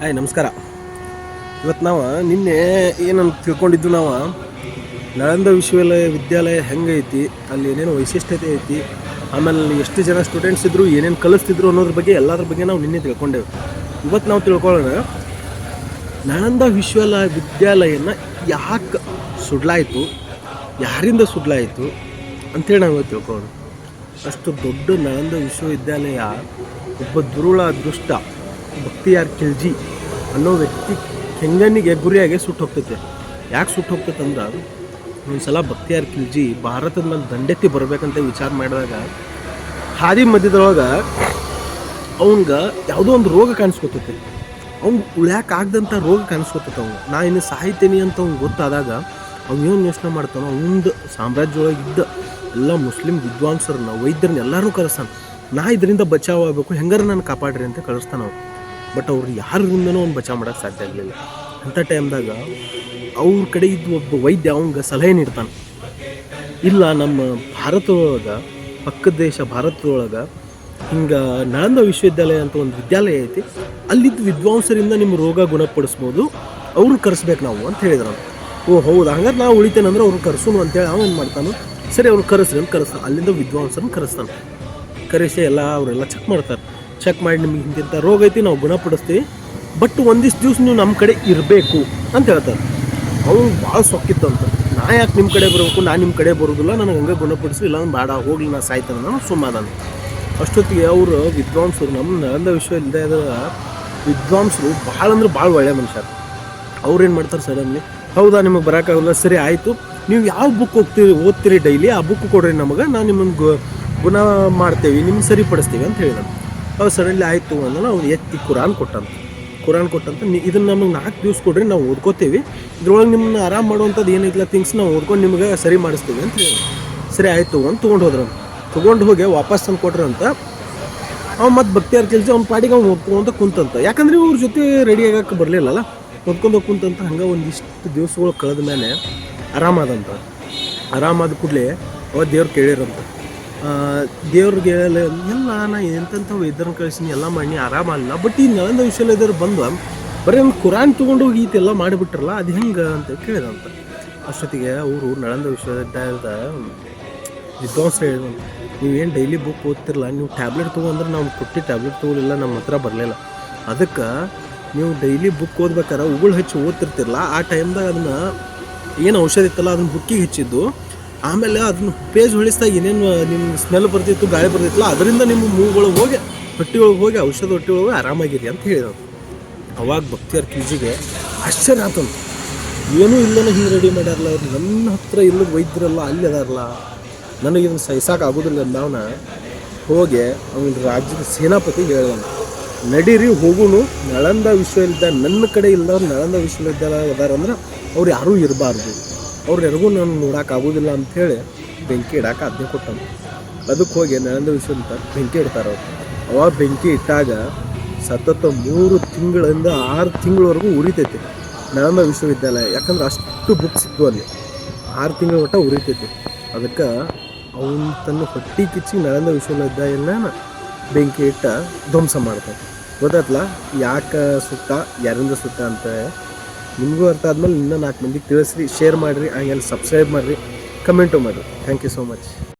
Hi ನಮಸ್ಕಾರ. ಇವತ್ತು ನಾವು ನಿನ್ನೆ ಏನಂತ ತಿಳ್ಕೊಂಡಿದ್ದು, ನಾವು ನಳಂದ ವಿಶ್ವವಿದ್ಯಾಲಯ ಹೆಂಗೈತಿ, ಅಲ್ಲಿ ಏನೇನು ವೈಶಿಷ್ಟ್ಯತೆ ಐತಿ, ಆಮೇಲೆ ಎಷ್ಟು ಜನ ಸ್ಟೂಡೆಂಟ್ಸ್ ಇದ್ದರು, ಏನೇನು ಕಲಿಸ್ತಿದ್ರು ಅನ್ನೋದ್ರ ಬಗ್ಗೆ ಎಲ್ಲದ್ರ ಬಗ್ಗೆ ನಾವು ನಿನ್ನೆ ತಿಳ್ಕೊಂಡೇವೆ. ಇವತ್ತು ನಾವು ತಿಳ್ಕೊಳ್ಳೋಣ ನಳಂದ ವಿಶ್ವವಿದ್ಯಾಲಯನ ಯಾಕೆ ಸುಡಲಾಯಿತು, ಯಾರಿಂದ ಸುಡಲಾಯಿತು ಅಂಥೇಳಿ ನಾವು ಇವತ್ತು ತಿಳ್ಕೊಳ್ಳೋಣ. ಅಷ್ಟು ದೊಡ್ಡ ನಳಂದ ವಿಶ್ವವಿದ್ಯಾಲಯ ಒಬ್ಬ ದುರುಳ ದುಷ್ಟ ಬಕ್ತಿಯಾರ್ ಖಿಲ್ಜಿ ಅನ್ನೋ ವ್ಯಕ್ತಿ ಕೆಂಗಣ್ಣಿಗೆ ಗುರಿಯಾಗಿ ಸುಟ್ಟು ಹೋಗ್ತೈತೆ. ಯಾಕೆ ಸುಟ್ಟು ಹೋಗ್ತೈತೆ ಅಂದ್ರೆ, ಒಂದು ಸಲ ಬಕ್ತಿಯಾರ್ ಖಿಲ್ಜಿ ಭಾರತದ ಮೇಲೆ ದಂಡೆತ್ತಿ ಬರಬೇಕಂತ ವಿಚಾರ ಮಾಡಿದಾಗ ಹಾದಿ ಮಧ್ಯದೊಳಗೆ ಅವನ್ಗೆ ಯಾವುದೋ ಒಂದು ರೋಗ ಕಾಣಿಸ್ಕೊತೈತೆ. ಅವ್ನು ಉಳ್ಯಾಕಾಗ್ದಂಥ ರೋಗ ಕಾಣಿಸ್ಕೊತೈತೆ. ನಾ ಇನ್ನು ಸಾಯ್ತೇನೆ ಅಂತ ಅವ್ನು ಗೊತ್ತಾದಾಗ ಅವನೇನು ಯೋಚನೆ ಮಾಡ್ತಾನೋ, ಅವನದು ಸಾಮ್ರಾಜ್ಯದೊಳಗಿದ್ದ ಎಲ್ಲ ಮುಸ್ಲಿಂ ವಿದ್ವಾಂಸರನ್ನ, ವೈದ್ಯರನ್ನ ಎಲ್ಲರೂ ಕರೆಸ್ತಾನೆ. ನಾ ಇದರಿಂದ ಬಚಾವ್ ಆಗಬೇಕು, ಹೆಂಗಾರ ನಾನು ಕಾಪಾಡ್ರಿ ಅಂತ ಕಳಿಸ್ತಾನೆ ಅವ್ನು. ಬಟ್ ಅವ್ರು ಯಾರಿಂದನೂ ಅವ್ನು ಬಚಾವ್ ಮಾಡೋಕ್ಕೆ ಸಾಧ್ಯ ಆಗಲಿಲ್ಲ. ಅಂಥ ಟೈಮ್ದಾಗ ಅವ್ರ ಕಡೆ ಇದ್ದು ಒಬ್ಬ ವೈದ್ಯ ಅವಂಗೆ ಸಲಹೆ ನೀಡ್ತಾನೆ, ಇಲ್ಲ ನಮ್ಮ ಭಾರತದೊಳಗೆ, ಪಕ್ಕದ ದೇಶ ಭಾರತದೊಳಗೆ ಹಿಂಗೆ ನಳಂದ ವಿಶ್ವವಿದ್ಯಾಲಯ ಅಂತ ಒಂದು ವಿದ್ಯಾಲಯ ಐತಿ, ಅಲ್ಲಿದ್ದು ವಿದ್ವಾಂಸರಿಂದ ನಿಮ್ಮ ರೋಗ ಗುಣಪಡಿಸ್ಬೋದು, ಅವ್ರನ್ನ ಕರೆಸ್ಬೇಕು ನಾವು ಅಂತ ಹೇಳಿದ್ರು. ಓ ಹೌದು, ಹಂಗಾರೆ ನಾವು ಉಳಿತೇನೆ ಅಂದ್ರೆ ಅವ್ರನ್ನ ಕರೆಸೋನು ಅಂತೇಳಿ ಅವನು ಏನು ಮಾಡ್ತಾನೆ, ಸರಿ ಅವ್ರು ಕರೆಸ್ರಿ ಅಂತ ಕರೆಸ್ತಾನೆ. ಅಲ್ಲಿಂದ ವಿದ್ವಾಂಸರನ್ನ ಕರೆಸ್ತಾನೆ. ಕರೆಸಿ ಅವರೆಲ್ಲ ಚೆಕ್ ಮಾಡ್ತಾರೆ. ಚೆಕ್ ಮಾಡಿ ನಿಮ್ಗೆ ಇಂಥ ರೋಗ ಐತಿ, ನಾವು ಗುಣಪಡಿಸ್ತೀವಿ, ಬಟ್ ಒಂದಿಷ್ಟು ದಿವ್ಸ ನೀವು ನಮ್ಮ ಕಡೆ ಇರಬೇಕು ಅಂತ ಹೇಳ್ತಾರೆ. ಅವ್ನು ಭಾಳ ಸೊಕ್ಕಿತ್ತು ಅಂತ, ನಾ ಯಾಕೆ ನಿಮ್ಮ ಕಡೆ ಬರಬೇಕು, ನಾನು ನಿಮ್ಮ ಕಡೆ ಬರೋದಿಲ್ಲ, ನನಗೆ ಹಂಗೆ ಗುಣಪಡಿಸಿ, ಇಲ್ಲ ಅಂದ್ರೆ ಬೇಡ ಹೋಗ್ಲಿ, ನಾ ಸಾಯ್ತಾನೆ ನಾನು ಸುಮ್ಮನೆ. ಅಷ್ಟೊತ್ತಿಗೆ ಅವರು ವಿದ್ವಾಂಸರು, ನಮ್ಮ ನಳಂದ ವಿಶ್ವವಿದ್ಯಾಲಯದ ವಿದ್ವಾಂಸರು ಭಾಳ ಅಂದ್ರೆ ಭಾಳ ಒಳ್ಳೆಯ ಮನುಷ್ಯರು. ಅವ್ರೇನು ಮಾಡ್ತಾರೆ, ಸಡನ್ಲಿ ಹೌದಾ ನಿಮಗೆ ಬರೋಕ್ಕಾಗಲ್ಲ, ಸರಿ ಆಯಿತು, ನೀವು ಯಾವ ಬುಕ್ ಓದ್ತೀರಿ ಡೈಲಿ, ಆ ಬುಕ್ ಕೊಡ್ರಿ ನಮಗೆ, ನಾನು ನಿಮ್ಮನ್ನು ಗುಣ ಮಾಡ್ತೇವೆ, ನಿಮ್ಗೆ ಸರಿಪಡಿಸ್ತೀವಿ ಅಂತ ಹೇಳಿದ. ಅವು ಸಡನ್ಲಿ ಆಯಿತು ಅಂದ್ರೆ ಅವ್ನು ಎತ್ತಿ ಕುರಾನ್ ಕೊಟ್ಟಂತ ಇದನ್ನು ನಮಗೆ 4 ದಿವ್ಸ ಕೊಡ್ರಿ, ನಾವು ಓದ್ಕೋತೀವಿ, ಇದ್ರೊಳಗೆ ನಿಮ್ಮನ್ನ ಆರಾಮ್ ಮಾಡುವಂಥದ್ದು ಏನೈತಿಲ್ಲ ಥಿಂಗ್ಸ್ ನಾವು ಓದ್ಕೊಂಡು ನಿಮಗೆ ಸರಿ ಮಾಡಿಸ್ತೀವಿ ಅಂತ ಹೇಳಿ. ಸರಿ ಆಯಿತು ಅಂತ ತೊಗೊಂಡು ಹೋಗಿ ವಾಪಸ್ ತಂದು ಕೊಟ್ರಂತ. ಅವ್ನು ಮತ್ತು ಬಕ್ತಿಯಾರ್ ಖಿಲ್ಜಿ ಅವ್ನ ಪಾಡಿಗೆ ಅವ್ನು ಓದ್ಕೊಂತ ಕುಂತಂತ. ಯಾಕಂದ್ರೆ ಇವ್ರ ಜೊತೆ ರೆಡಿ ಆಗಕ್ಕೆ ಬರಲಿಲ್ಲಲ್ಲ, ಓದ್ಕೊಂಡು ಕುಂತಂತ. ಹಂಗೆ ಒಂದಿಷ್ಟು ದಿವಸಗಳು ಕಳೆದ ಮೇಲೆ ಆರಾಮಾದಂತ. ಆರಾಮಾದ ಕೂಡಲೇ ಅವ ದೇವ್ರು ಕೇಳಿರಂತ. ದೇವ್ರಿಗೆ ಎಲ್ಲ ನಾ ಎಂತೆಂಥ ವೈದ್ಯರನ್ನ ಕಳಿಸಿನಿ, ಎಲ್ಲ ಮಾಡಿ ಆರಾಮಲ್ಲ, ಬಟ್ ಈ ನಳಂದ ವಿಶ್ವವಿದ್ಯಾಲಯದವ್ರು ಬಂದು ಬರೀ ಒಂದು ಕುರಾನ್ ತೊಗೊಂಡು ಹೋಗಿ ಈತೆಲ್ಲ ಮಾಡಿಬಿಟ್ರಲ್ಲ, ಅದು ಹೆಂಗೆ ಅಂತ ಕೇಳಿದಂತ. ಅಷ್ಟೊತ್ತಿಗೆ ಅವರು ನಳಂದ ವಿಶ್ವವಿದ್ಯಾಲಯದ ವಿದ್ವಾಂಸರು ಹೇಳಿದಂತ, ನೀವೇನು ಡೈಲಿ ಬುಕ್ ಓದ್ತಿರಲ್ಲ, ನೀವು ಟ್ಯಾಬ್ಲೆಟ್ ತೊಗೊಂಡ್ರೆ ನಾವು ಕೊಟ್ಟು ಟ್ಯಾಬ್ಲೆಟ್ ತೊಗೊಳಿಲ್ಲ, ನಮ್ಮ ಹತ್ರ ಬರಲಿಲ್ಲ, ಅದಕ್ಕೆ ನೀವು ಡೈಲಿ ಬುಕ್ ಓದ್ಬೇಕಾರೆ ಉಗುಳು ಹಚ್ಚಿ ಓದ್ತಿರ್ತಿರಲ್ಲ, ಆ ಟೈಮ್ದಾಗ ಅದನ್ನು ಏನು ಔಷಧ ಇತ್ತಲ್ಲ ಅದನ್ನು ಬುಕ್ಕಿಗೆ ಹಚ್ಚಿದ್ದು, ಆಮೇಲೆ ಅದನ್ನು ಪೇಜ್ ಹೊಳಿಸ್ದಾಗ ಏನೇನು ನಿಮ್ಮ ಸ್ಮೆಲ್ ಬರ್ತಿತ್ತು, ಗಾಳಿ ಬರ್ತಿತ್ತಲ್ಲ, ಅದರಿಂದ ನಿಮ್ಮ ಮೂಗುಗಳಿಗೆ ಹೋಗಿ ಹೊಟ್ಟೆ ಒಳಗೆ ಹೋಗಿ ಔಷಧ ಹೊಟ್ಟೆ ಒಳಗೆ ಆರಾಮಾಗಿರಿ ಅಂತ ಹೇಳಿದ್ರು. ಅವಾಗ ಬಕ್ತಿಯಾರ್ ಖಿಲ್ಜಿಗೆ ಆಶ್ಚರ್ಯ ಆತಂತ, ಏನೂ ಇಲ್ಲನ ಹಿಂಗೆ ರೆಡಿ ಮಾಡ್ಯಾರಲ್ಲ ಅವ್ರು, ನನ್ನ ಹತ್ರ ಇಲ್ಲದ ವೈದ್ಯರಲ್ಲ ಅಲ್ಲಿ ಅದಾರಲ್ಲ, ನನಗೆ ಇದನ್ನು ಸಹಿಸೋಕ್ಕಾಗೋದಿಲ್ಲ ಅಂದವನ ಹೋಗಿ ಅವನ ರಾಜ್ಯದ ಸೇನಾಪತಿ ಹೇಳಿದನು, ನಡೀರಿ ಹೋಗುನು, ನಳಂದ ವಿಶ್ವವಿದ್ಯಾಲಯ ನನ್ನ ಕಡೆ ಇಲ್ಲದವ್ರು ನಳಂದ ವಿಶ್ವವಿದ್ಯಾಲಯ ಅದಾರಂದ್ರೆ ಅವ್ರು ಯಾರೂ ಇರಬಾರ್ದು, ಅವ್ರು ಯಾರಿಗೂ ನಾನು ನೋಡೋಕ್ಕಾಗೋದಿಲ್ಲ ಅಂಥೇಳಿ ಬೆಂಕಿ ಇಡೋಕೆ ಆಜ್ಞೆ ಕೊಟ್ಟನು. ಅದಕ್ಕೆ ಹೋಗಿ ನಳಂದ ವಿಶ್ವವಿದ್ಯಾಲಯ ಬೆಂಕಿ ಇಡ್ತಾರೆ ಅವರು. ಅವಾಗ ಬೆಂಕಿ ಇಟ್ಟಾಗ ಸತತ 3 ತಿಂಗಳಿಂದ 6 ತಿಂಗಳವರೆಗೂ ಉರಿತೈತಿ ನಳಂದ ವಿಶ್ವವಿದ್ಯಾಲಯ. ಯಾಕಂದ್ರೆ ಅಷ್ಟು ಬುಕ್ಸ್ ಇದ್ದು ಅಲ್ಲಿ, 6 ತಿಂಗಳ ಮಟ್ಟ ಉರಿತೈತಿ. ಅದಕ್ಕೆ ಅವನು ತನ್ನ ಹೊಟ್ಟೆ ಕಿಚ್ಚಿ ನಳಂದ ವಿಶ್ವವಿದ್ಯಾಲಯನ ಬೆಂಕಿ ಇಟ್ಟ ಧ್ವಂಸ ಮಾಡ್ತಾರೆ. ಗೊತ್ತಾಯ್ತಲ್ಲ ಯಾಕೆ ಸುತ್ತ, ಯಾರಿಂದ ಸುತ್ತ ಅಂತ. ನಿಮಗೂ ಅರ್ಥ ಆದಮೇಲೆ ಇನ್ನೂ 4 ಮಂದಿಗೆ ತಿಳಿಸ್ರಿ, ಶೇರ್ ಮಾಡಿರಿ, ಹಂಗೆ ಸಬ್ಸ್ಕ್ರೈಬ್ ಮಾಡಿರಿ, ಕಮೆಂಟು ಮಾಡಿರಿ. Thank you so much.